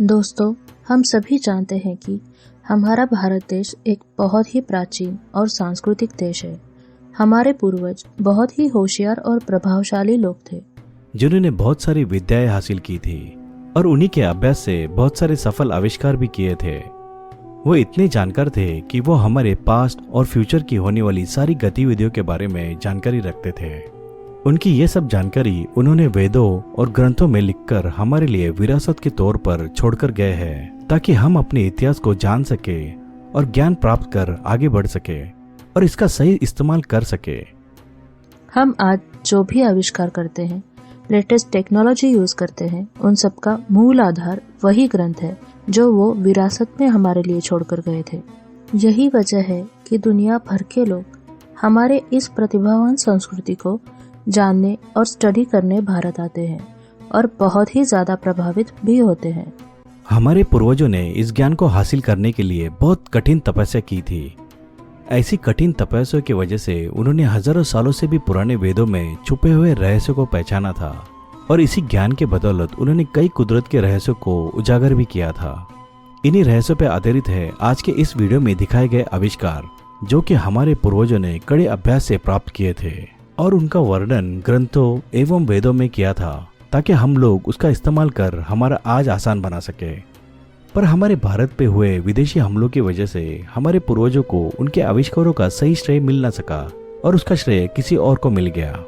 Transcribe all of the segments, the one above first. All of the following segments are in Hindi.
दोस्तों, हम सभी जानते हैं कि हमारा भारत देश एक बहुत ही प्राचीन और सांस्कृतिक देश है। हमारे पूर्वज बहुत ही होशियार और प्रभावशाली लोग थे, जिन्होंने बहुत सारी विद्याएं हासिल की थी और उन्हीं के अभ्यास से बहुत सारे सफल आविष्कार भी किए थे। वो इतने जानकार थे कि वो हमारे पास्ट और फ्यूचर की होने वाली सारी गतिविधियों के बारे में जानकारी रखते थे। उनकी ये सब जानकारी उन्होंने वेदों और ग्रंथों में लिखकर हमारे लिए विरासत के तौर पर छोड़कर गए हैं, ताकि हम अपने इतिहास को जान सके और ज्ञान प्राप्त कर आगे बढ़ सके और इसका सही इस्तेमाल कर सके। हम आज जो भी आविष्कार करते हैं, लेटेस्ट टेक्नोलॉजी यूज करते हैं, उन सब का मूल आधार वही ग्रंथ है जो वो विरासत में हमारे लिए छोड़कर गए थे। यही वजह है कि दुनिया भर के लोग हमारे इस प्रतिभावान संस्कृति को जानने और स्टडी करने भारत आते हैं और बहुत ही ज्यादा प्रभावित भी होते हैं। हमारे पूर्वजों ने इस ज्ञान को हासिल करने के लिए बहुत कठिन तपस्या की थी। ऐसी कठिन तपस्या की वजह से उन्होंने हजारों सालों से भी पुराने वेदों में छुपे हुए रहस्यों को पहचाना था और इसी ज्ञान के बदौलत उन्होंने कई कुदरत के रहस्यों को उजागर भी किया था। इन्हीं रहस्यों पर आधारित है आज के इस वीडियो में दिखाए गए आविष्कार, जो कि हमारे पूर्वजों ने कड़े अभ्यास से प्राप्त किए थे और उनका वर्णन ग्रंथों एवं वेदों में किया था, ताकि हम लोग उसका इस्तेमाल कर हमारा आज आसान बना सके। पर हमारे भारत पे हुए विदेशी हमलों की वजह से हमारे पूर्वजों को उनके आविष्कारों का सही श्रेय मिल न सका और उसका श्रेय किसी और को मिल गया।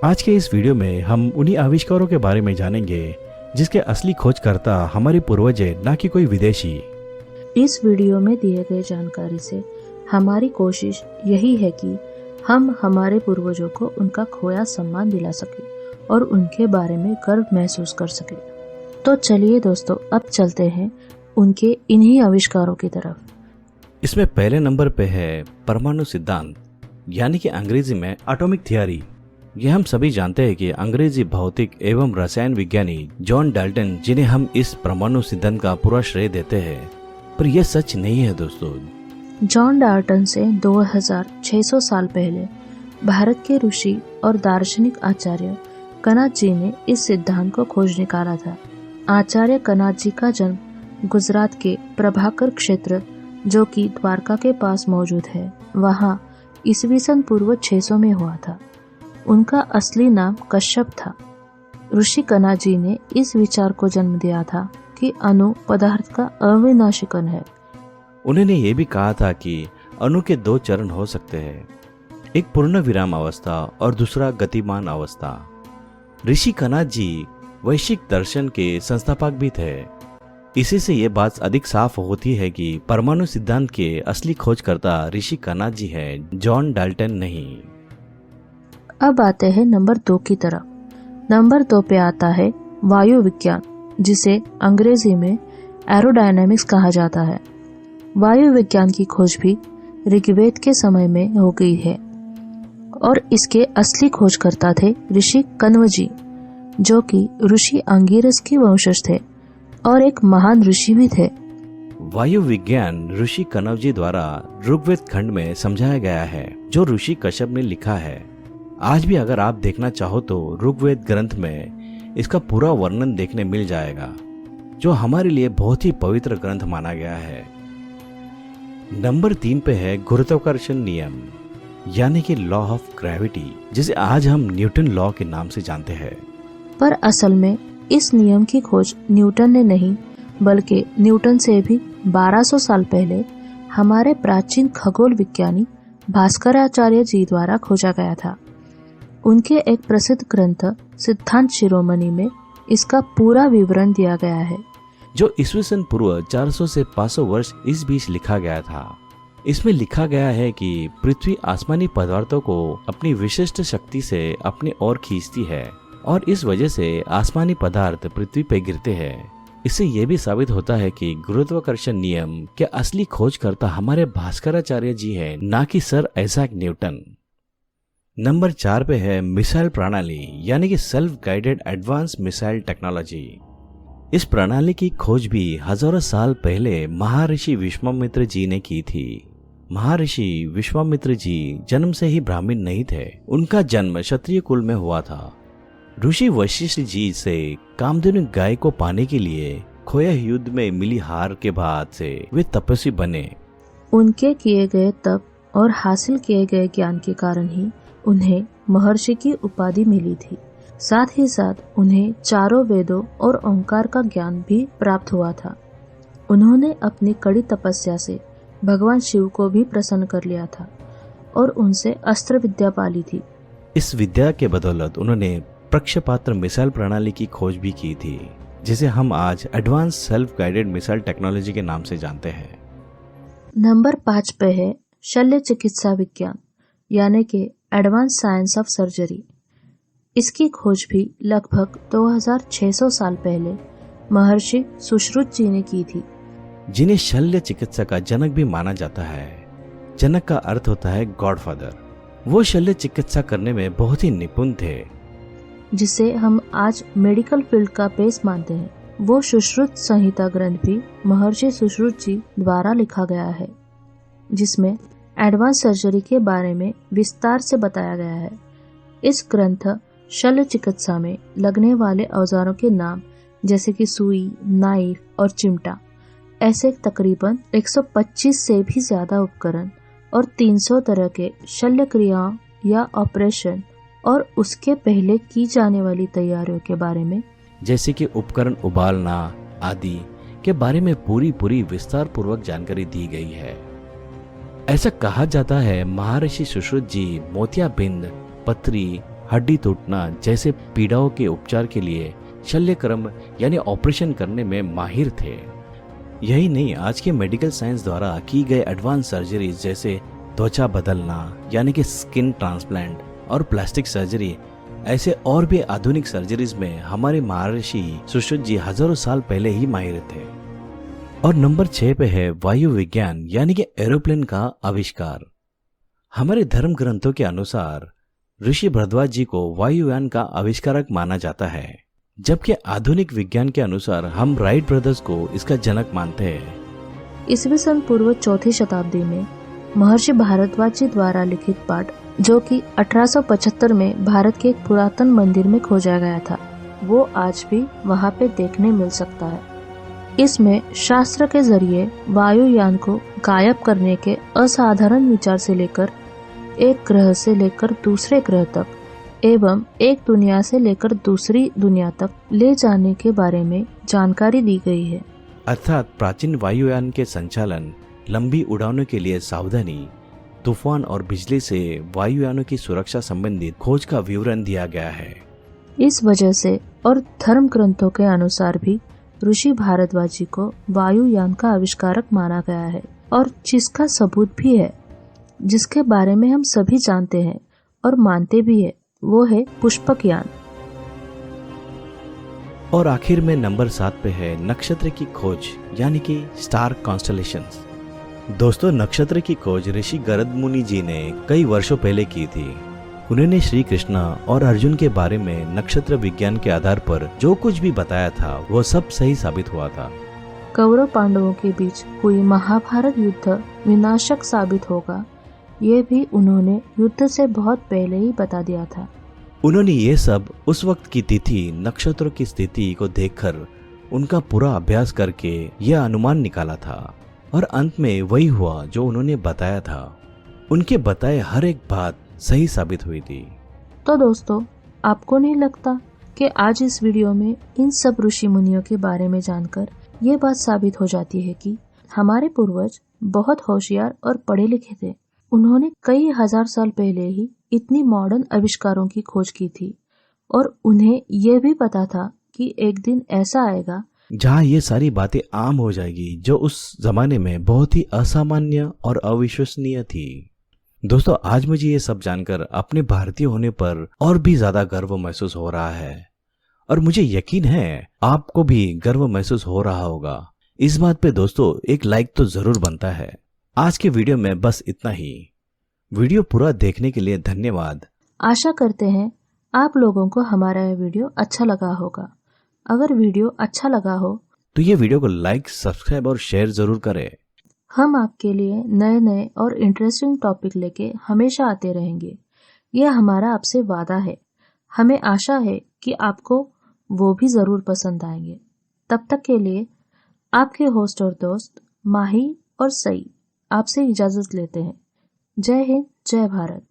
आज के इस वीडियो में हम उन्हीं आविष्कारों के बारे में जानेंगे जिसके असली खोजकर्ता हमारे पूर्वज है, न कि कोई विदेशी। इस वीडियो में दिए गए जानकारी से हमारी कोशिश यही है कि हम हमारे पूर्वजों को उनका खोया सम्मान दिला सके और उनके बारे में गर्व महसूस कर सके। तो चलिए दोस्तों, अब चलते हैं उनके इन्हीं आविष्कारों की तरफ। इसमें पहले नंबर पे है परमाणु सिद्धांत, यानी कि अंग्रेजी में एटॉमिक थियरी। ये हम सभी जानते हैं कि अंग्रेजी भौतिक एवं रसायन विज्ञानी जॉन डाल्टन, जिन्हें हम इस परमाणु सिद्धांत का पूरा श्रेय देते हैं, पर यह सच नहीं है दोस्तों। जॉन डाल्टन से 2600 साल पहले भारत के ऋषि और दार्शनिक आचार्य कनाद जी ने इस सिद्धांत को खोज निकाला था। आचार्य कनाद जी का जन्म गुजरात के प्रभाकर क्षेत्र, जो कि द्वारका के पास मौजूद है, वहाँ ईस्वी सन पूर्व 600 में हुआ था। उनका असली नाम कश्यप था। ऋषि कनाद जी ने इस विचार को जन्म दिया था कि अणु पदार्थ का अविनाशी कण है। उन्होंने ये भी कहा था कि अणु के दो चरण हो सकते हैं, एक पूर्ण विराम अवस्था और दूसरा गतिमान अवस्था। ऋषि कनाद जी वैश्विक दर्शन के संस्थापक भी थे। इसी से ये बात अधिक साफ होती है कि परमाणु सिद्धांत के असली खोजकर्ता ऋषि कनाद जी हैं, जॉन डाल्टन नहीं। अब आते हैं नंबर 2 की तरफ। नंबर 2 पे आता है वायु विज्ञान, जिसे अंग्रेजी में एरोडायनामिक्स कहा जाता है। वायु विज्ञान की खोज भी ऋग्वेद के समय में हो गई है और इसके असली खोजकर्ता थे ऋषि कण्व जी, जो कि ऋषि अंगिरस के वंशज थे और एक महान ऋषि भी थे। वायु विज्ञान ऋषि कण्व जी द्वारा ऋग्वेद खंड में समझाया गया है, जो ऋषि कश्यप ने लिखा है। आज भी अगर आप देखना चाहो तो ऋग्वेद ग्रंथ में इसका पूरा वर्णन देखने मिल जाएगा, जो हमारे लिए बहुत ही पवित्र ग्रंथ माना गया है। नंबर 3 पे है गुरुत्वाकर्षण नियम, यानी कि लॉ ऑफ ग्रेविटी, जिसे आज हम न्यूटन लॉ के नाम से जानते हैं। पर असल में इस नियम की खोज न्यूटन ने नहीं, बल्कि न्यूटन से भी 1200 साल पहले हमारे प्राचीन खगोल विज्ञानी भास्कराचार्य जी द्वारा खोजा गया था। उनके एक प्रसिद्ध ग्रंथ सिद्धांत शिरोमणि में इसका पूरा विवरण दिया गया है, जो ईस्वी सन पूर्व 400 से 500 वर्ष इस बीच लिखा गया था। इसमें लिखा गया है कि पृथ्वी आसमानी पदार्थों को अपनी विशिष्ट शक्ति से अपनी ओर खींचती है और इस वजह से आसमानी पदार्थ पृथ्वी पर गिरते हैं। इससे यह भी साबित होता है कि गुरुत्वाकर्षण नियम के असली खोजकर्ता हमारे भास्कराचार्य जी हैं, ना कि सर आइजैक न्यूटन। नंबर 4 पे है मिसाइल प्रणाली, यानी कि self guided advance missile technology. इस प्रणाली की खोज भी हजारों साल पहले महर्षि विश्वामित्र जी ने की थी। महर्षि विश्वामित्र जी जन्म से ही ब्राह्मण नहीं थे। उनका जन्म क्षत्रिय कुल में हुआ था। ऋषि वशिष्ठ जी से कामधेनु गाय को पाने के लिए खोए युद्ध में मिली हार के बाद से वे तपस्वी बने। उनके किए गए तप और हासिल किए गए ज्ञान के कारण ही उन्हें महर्षि की उपाधि मिली थी। साथ ही साथ उन्हें चारों वेदों और ओंकार का ज्ञान भी प्राप्त हुआ था। उन्होंने अपनी कड़ी तपस्या से भगवान शिव को भी प्रसन्न कर लिया था और उनसे अस्त्र विद्या पाली थी। इस विद्या के बदौलत उन्होंने प्रक्षेपास्त्र मिसाइल प्रणाली की खोज भी की थी, जिसे हम आज advance self guided missile technology के नाम से जानते हैं। नंबर 5 पे है शल्य चिकित्सा विज्ञान, यानी कि एडवांस साइंस ऑफ सर्जरी। इसकी खोज भी लगभग 2600 साल पहले महर्षि सुश्रुत जी ने की थी, जिन्हें शल्य चिकित्सा का जनक भी माना जाता है। जनक का अर्थ होता है गॉडफादर। वो शल्य चिकित्सा करने में बहुत ही निपुण थे, जिसे हम आज मेडिकल फील्ड का बेस मानते हैं। वो सुश्रुत संहिता ग्रंथ भी महर्षि सुश्रुत जी द्वारा लिखा गया है, जिसमें एडवांस सर्जरी के बारे में विस्तार से बताया गया है। इस ग्रंथ शल्य चिकित्सा में लगने वाले औजारों के नाम जैसे कि सुई, नाइफ और चिमटा, ऐसे तकरीबन 125 से भी ज्यादा उपकरण और 300 तरह के शल्य क्रियाओं या ऑपरेशन और उसके पहले की जाने वाली तैयारियों के बारे में, जैसे कि उपकरण उबालना आदि के बारे में पूरी विस्तार पूर्वक जानकारी दी गई है। ऐसा कहा जाता है महर्षि सुश्रुत जी मोतियाबिंद, पथरी, हड्डी टूटना जैसे पीड़ाओं के उपचार के लिए शल्यक्रम यानी ऑपरेशन करने में माहिर थे। यही नहीं, आज के मेडिकल साइंस द्वारा की गए एडवांस सर्जरीज जैसे त्वचा बदलना यानी कि स्किन ट्रांसप्लांट और प्लास्टिक सर्जरी, ऐसे और भी आधुनिक सर्जरीज में हमारे महर्षि सुश्रुत जी हजारों साल पहले ही माहिर थे। और नंबर 6 पे है वायु विज्ञान यानी कि एरोप्लेन का आविष्कार। हमारे धर्म ग्रंथों के अनुसार ऋषि भरद्वाज जी को वायुयान का आविष्कारक माना जाता है, जबकि आधुनिक विज्ञान के अनुसार हम राइट ब्रदर्स को इसका जनक मानते हैं। ईस्वी सन पूर्व 4वीं शताब्दी में महर्षि भारद्वाज जी द्वारा लिखित पाठ, जो कि 1875 में भारत के एक पुरातन मंदिर में खोजा गया था, वो आज भी वहाँ पे देखने मिल सकता है। इसमें शास्त्र के जरिए वायुयान को गायब करने के असाधारण विचार से लेकर एक ग्रह से लेकर दूसरे ग्रह तक एवं एक दुनिया से लेकर दूसरी दुनिया तक ले जाने के बारे में जानकारी दी गई है। अर्थात प्राचीन वायुयान के संचालन, लंबी उड़ानों के लिए सावधानी, तूफान और बिजली से वायुयानों की सुरक्षा संबंधित खोज का विवरण दिया गया है। इस वजह से और धर्म ग्रंथों के अनुसार भी ऋषि भारद्वाज जी को वायुयान का आविष्कारक माना गया है, और जिसका सबूत भी है, जिसके बारे में हम सभी जानते हैं और मानते भी है, वो है पुष्पक यान। और आखिर में नंबर 7 पे है नक्षत्र की खोज यानी कि स्टार कॉन्स्टलेशंस। दोस्तों, नक्षत्र की खोज ऋषि गरुड़ मुनि जी ने कई वर्षों पहले की थी। उन्होंने श्री कृष्ण और अर्जुन के बारे में नक्षत्र विज्ञान के आधार पर जो कुछ भी बताया था वो सब सही साबित हुआ था। कौरव पांडवों के बीच हुई महाभारत युद्ध विनाशक साबित होगा, ये भी उन्होंने युद्ध से बहुत पहले ही बता दिया था। उन्होंने ये सब उस वक्त की तिथि, नक्षत्रों की स्थिति को देखकर उनका पूरा अभ्यास करके यह अनुमान निकाला था, और अंत में वही हुआ जो उन्होंने बताया था। उनके बताए हर एक बात सही साबित हुई थी। तो दोस्तों, आपको नहीं लगता कि आज इस वीडियो में इन सब ऋषि मुनियों के बारे में जानकर ये बात साबित हो जाती है कि हमारे पूर्वज बहुत होशियार और पढ़े लिखे थे। उन्होंने कई हजार साल पहले ही इतनी मॉडर्न आविष्कारों की खोज की थी, और उन्हें यह भी पता था कि एक दिन ऐसा आएगा जहाँ ये सारी बातें आम हो जाएगी, जो उस जमाने में बहुत ही असामान्य और अविश्वसनीय थी। दोस्तों, आज मुझे ये सब जानकर अपने भारतीय होने पर और भी ज्यादा गर्व महसूस हो रहा है, और मुझे यकीन है आपको भी गर्व महसूस हो रहा होगा। इस बात पे दोस्तों एक लाइक तो जरूर बनता है। आज के वीडियो में बस इतना ही। वीडियो पूरा देखने के लिए धन्यवाद। आशा करते हैं आप लोगों को हमारा यह वीडियो अच्छा लगा होगा। अगर वीडियो अच्छा लगा हो तो ये वीडियो को लाइक, सब्सक्राइब और शेयर जरूर करें। हम आपके लिए नए नए और इंटरेस्टिंग टॉपिक लेके हमेशा आते रहेंगे, यह हमारा आपसे वादा है। हमें आशा है कि आपको वो भी जरूर पसंद आएंगे। तब तक के लिए आपके होस्ट और दोस्त माही और सई आपसे इजाजत लेते हैं। जय हिंद, जय भारत।